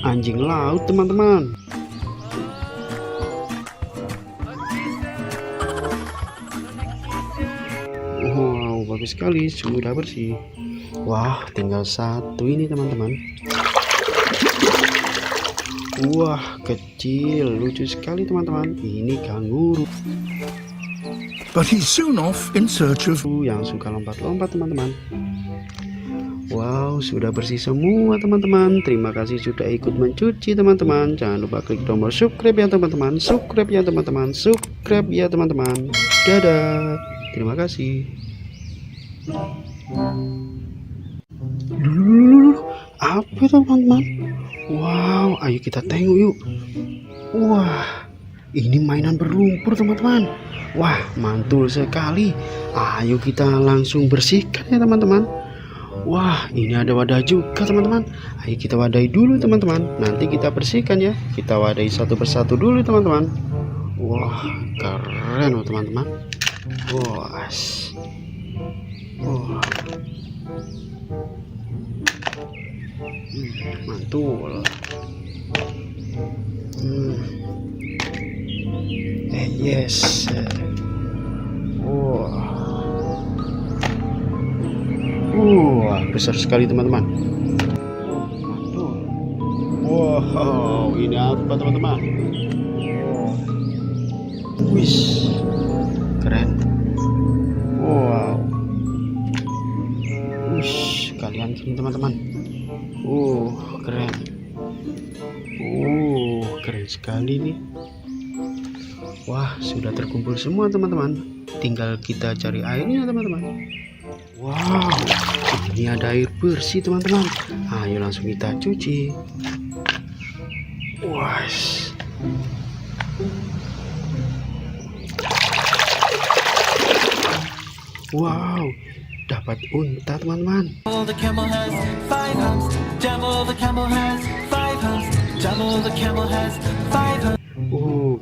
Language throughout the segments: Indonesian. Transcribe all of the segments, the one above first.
Anjing laut teman-teman. Wow, bagus sekali, sudah bersih. Wah, tinggal satu ini teman-teman. Wah, kecil, lucu sekali teman-teman. Ini kanguru. But he's soon off in search of Yang suka lompat-lompat teman-teman. Wow, sudah bersih semua teman-teman. Terima kasih sudah ikut mencuci teman-teman. Jangan lupa klik tombol subscribe ya teman-teman. Subscribe ya teman-teman. Subscribe ya teman-teman. Dadah. Terima kasih. Apa teman-teman? Wow, ayo kita tengok yuk. Wah, ini mainan berlumpur teman-teman. Wah, mantul sekali. Ayo kita langsung bersihkan ya teman-teman. Wah, ini ada wadah juga teman-teman. Ayo kita wadahi dulu teman-teman. Nanti kita bersihkan ya. Kita wadahi satu persatu dulu teman-teman. Wah, keren loh teman-teman. Wah, wah. Mantul. Yes. Wah, besar sekali teman-teman. Mantul. Wow, ini apa teman-teman? Wis, keren. Wow. Wish, kalian sini teman-teman. Keren. Keren sekali nih. Wah, sudah terkumpul semua teman-teman. Tinggal kita cari airnya teman-teman. Wow, ini ada air bersih teman-teman. Ayo langsung kita cuci. Wah. Wow, dapat unta teman-teman.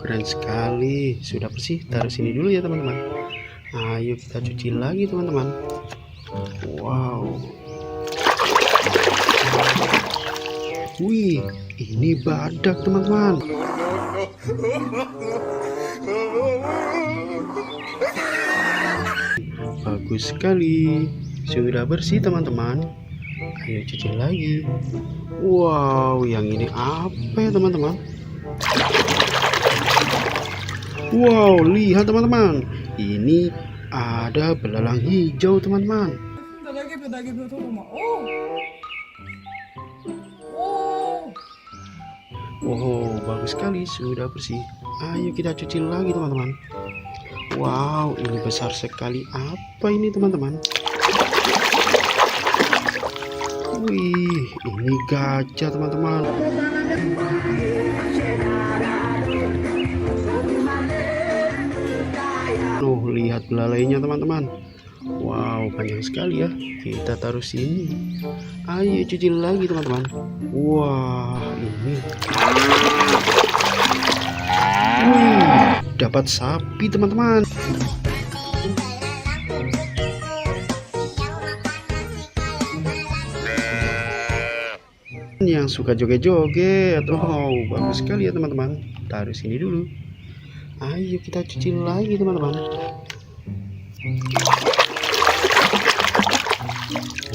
Keren sekali. Sudah bersih, taruh sini dulu ya teman-teman. Ayo kita cuci lagi teman-teman. Wow. Wih, ini badak teman-teman. Bagus sekali. Sudah bersih teman-teman. Ayo cuci lagi. Wow, yang ini apa ya teman-teman? Wow, lihat teman-teman. Ini ada belalang hijau teman-teman. Wow, bagus sekali, sudah bersih. Ayo kita cuci lagi teman-teman. Wow, ini besar sekali. Apa ini teman-teman? Wih, ini gajah teman-teman. Lihat belalainya teman-teman. Wow, panjang sekali ya. Kita taruh sini. Ayo cuci lagi teman-teman. Wah, ini. Dapat sapi teman-teman. Yang suka joget-joget. Oh, bagus sekali ya teman-teman. Taruh sini dulu. Ayo kita cuci lagi teman-teman.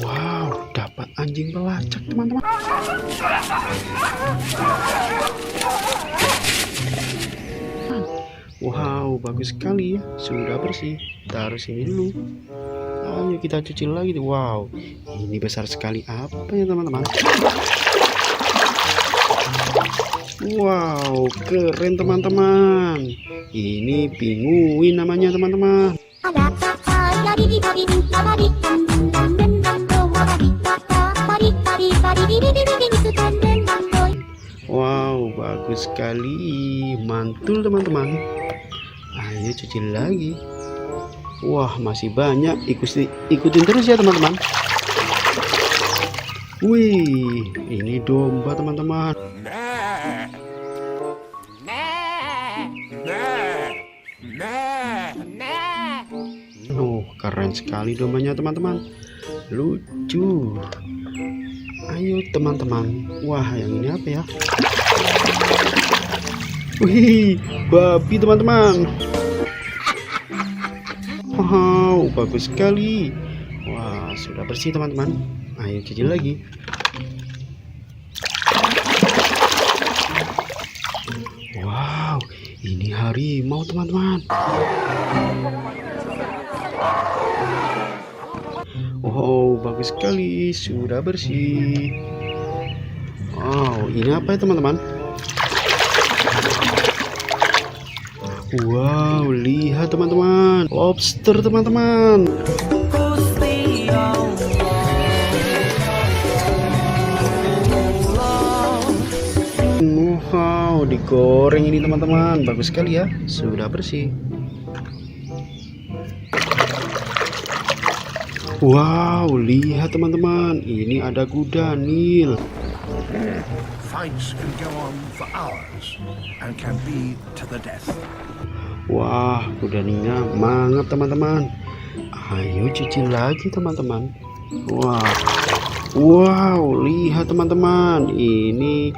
Wow, dapat anjing pelacak teman-teman. Wow, bagus sekali ya. Sudah bersih. Taruh sini dulu. Ayo kita cuci lagi. Wow, ini besar sekali. Apa ya teman-teman? Wow, keren teman-teman. Ini pinguin namanya teman-teman. Wow, bagus sekali. Mantul teman-teman. Ayo cuci lagi. Wah, masih banyak. Ikutin terus ya teman-teman. Wih, ini domba teman-teman. Keren sekali dombanya teman-teman. Lucu. Ayo teman-teman. Wah, yang ini apa ya? Wih, babi teman-teman. Wow, bagus sekali. Wah, sudah bersih teman-teman. Ayo cuci lagi. Wow, ini harimau teman-teman. Wow, bagus sekali. Sudah bersih. Wow, ini apa ya teman-teman? Wow, lihat teman-teman, lobster teman-teman. Wow, digoreng ini teman-teman, bagus sekali ya, sudah bersih. Wow, lihat teman-teman, ini ada kuda Nil. Fights can go on for hours and can be to the death. Wah, kuda Nilnya mantap teman-teman. Ayo cuci lagi teman-teman. Wow, lihat teman-teman, ini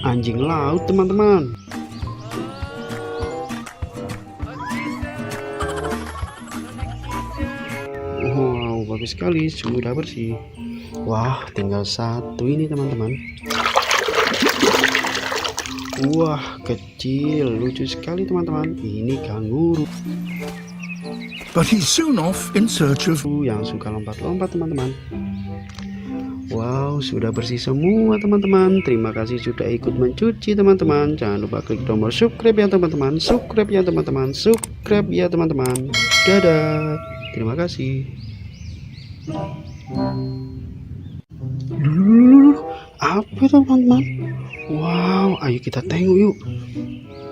anjing laut teman-teman. Wow, bagus sekali, sudah bersih. Wah, tinggal satu ini teman-teman. Wah, kecil, lucu sekali teman-teman. Ini kanguru. But he's soon off in search of... yang suka lompat-lompat teman-teman. Wow, sudah bersih semua teman-teman. Terima kasih sudah ikut mencuci teman-teman. Jangan lupa klik tombol subscribe ya teman-teman. Subscribe ya teman-teman. Subscribe ya teman-teman. Dadah. Terima kasih. Apa teman-teman? Wow, ayo kita tengok yuk.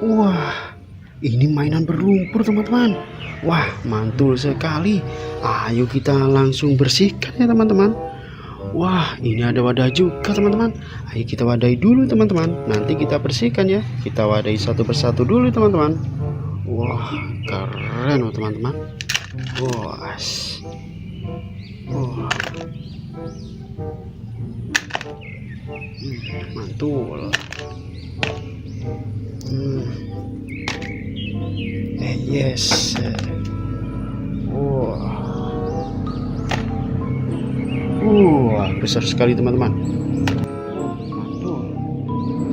Wah, ini mainan berlumpur teman-teman. Wah, mantul sekali. Ayo kita langsung bersihkan ya teman-teman. Wah, ini ada wadah juga teman-teman. Ayo kita wadahi dulu teman-teman. Nanti kita bersihkan ya. Kita wadahi satu persatu dulu teman-teman. Wah, keren loh teman-teman. Wah, mantul. Yes. Wah, besar sekali teman-teman. Mantul.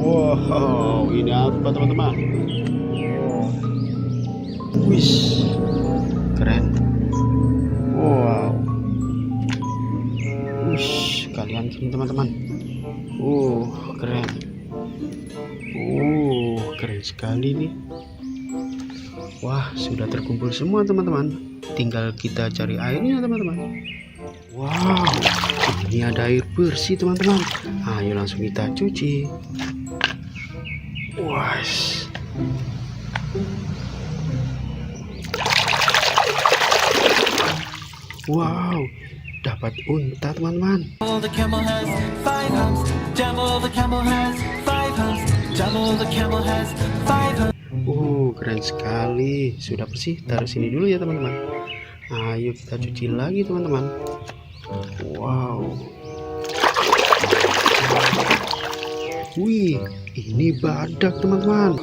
Wow, ini apa teman-teman? Wis, keren. Wow. Wish, kalian sini teman-teman. Keren. Keren sekali nih. Wah, sudah terkumpul semua teman-teman. Tinggal kita cari airnya teman-teman. Wow, ini ada air bersih teman-teman. Ayo langsung kita cuci. Wah. Wow, dapat unta teman-teman. Keren sekali. Sudah bersih, taruh sini dulu ya teman-teman. Ayo kita cuci lagi teman-teman. Wow. Wih, ini badak teman-teman.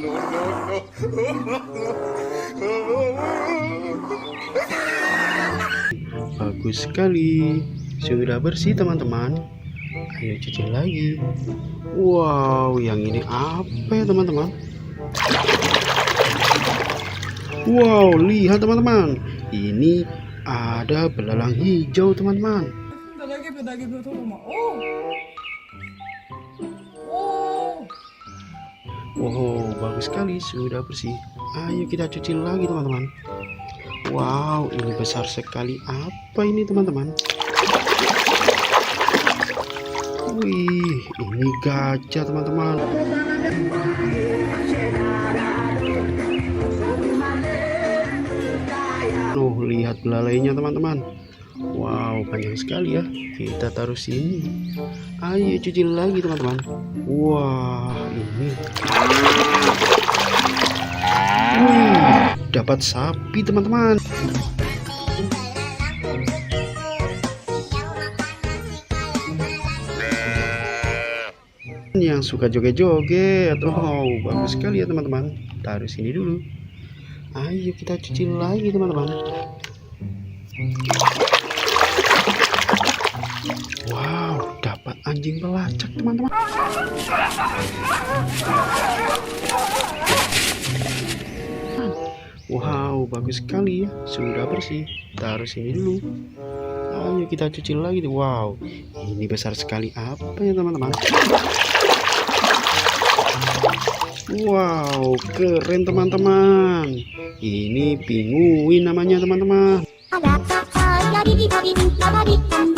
Bagus sekali. Sudah bersih teman-teman. Ayo cuci lagi. Wow, yang ini apa ya teman-teman? Wow, lihat teman-teman. Ini ada belalang hijau teman-teman. Wow, bagus sekali. Sudah bersih. Ayo kita cuci lagi teman-teman. Wow, ini besar sekali. Apa ini teman-teman? Wih, ini gajah teman-teman. Lihat belalainya teman-teman. Wow, panjang sekali ya. Kita taruh sini. Ayo cuci lagi teman-teman. Wah, ini. Dapat sapi teman-teman. yang suka joget-joget. Oh, bagus sekali ya teman-teman. Taruh sini dulu. Ayo kita cuci lagi teman-teman. Wow, dapat anjing pelacak teman-teman. Wow, bagus sekali ya. Sudah bersih. Taruh sini dulu. Ayo kita cuci lagi. Wow, ini besar sekali apa ya teman-teman? Wow, keren teman-teman. Ini pinguin namanya teman-teman.